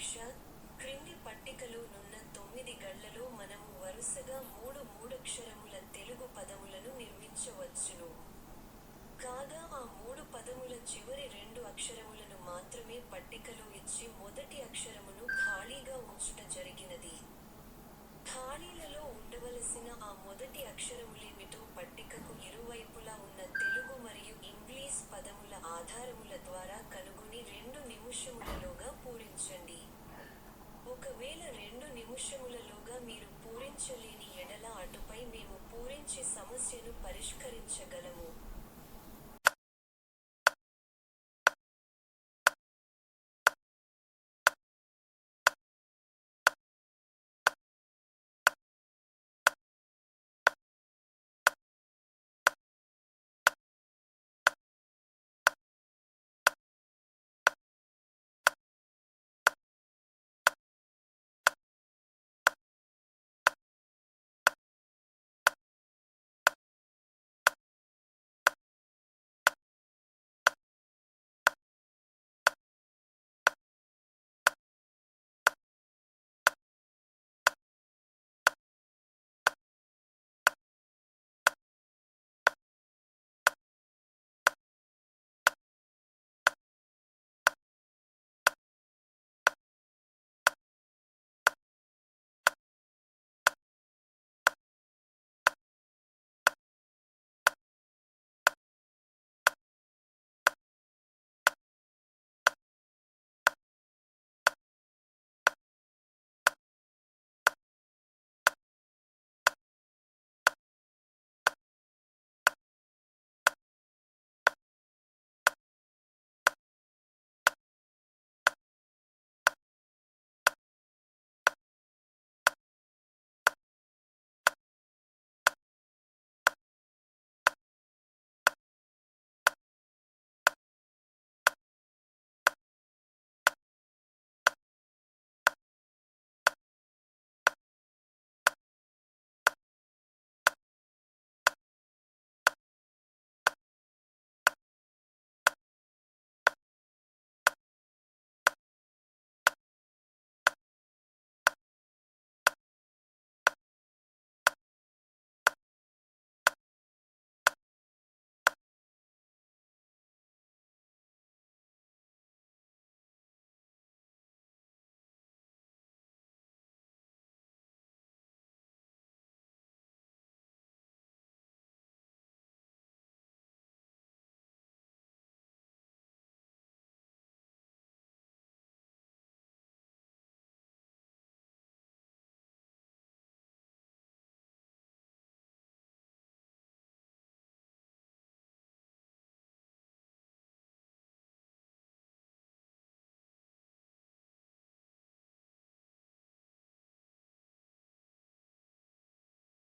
పరీక్ష. క్రింది పట్టికలో నున్న 9 గళ్లలో మనము వరుసగా మూడక్షరముల తెలుగు పదములను నిర్మించవచ్చును. కాగా ఆ 3 పదముల చివరి 2 అక్షరములను మాత్రమే పట్టికలో ఇచ్చి మొదటి అక్షరమును ఖాళీగా ఉంచుట జరిగినది. ఖాళీలలో ఉండవలసిన ఆ మొదటి అక్షరములేమిటో పట్టికకు ఇరువైపులా ఉన్న తెలుగు మరియు ఇంగ్లీష్ పదముల ఆధారముల ద్వారా కనుగొని 2 నిముషములలోగా పూరించండి. ఒకవేళ 2 నిముషములలోగా మీరు పూరించలేని ఎడల అటుపై మేము పూరించి సమస్యను పరిష్కరించగలము.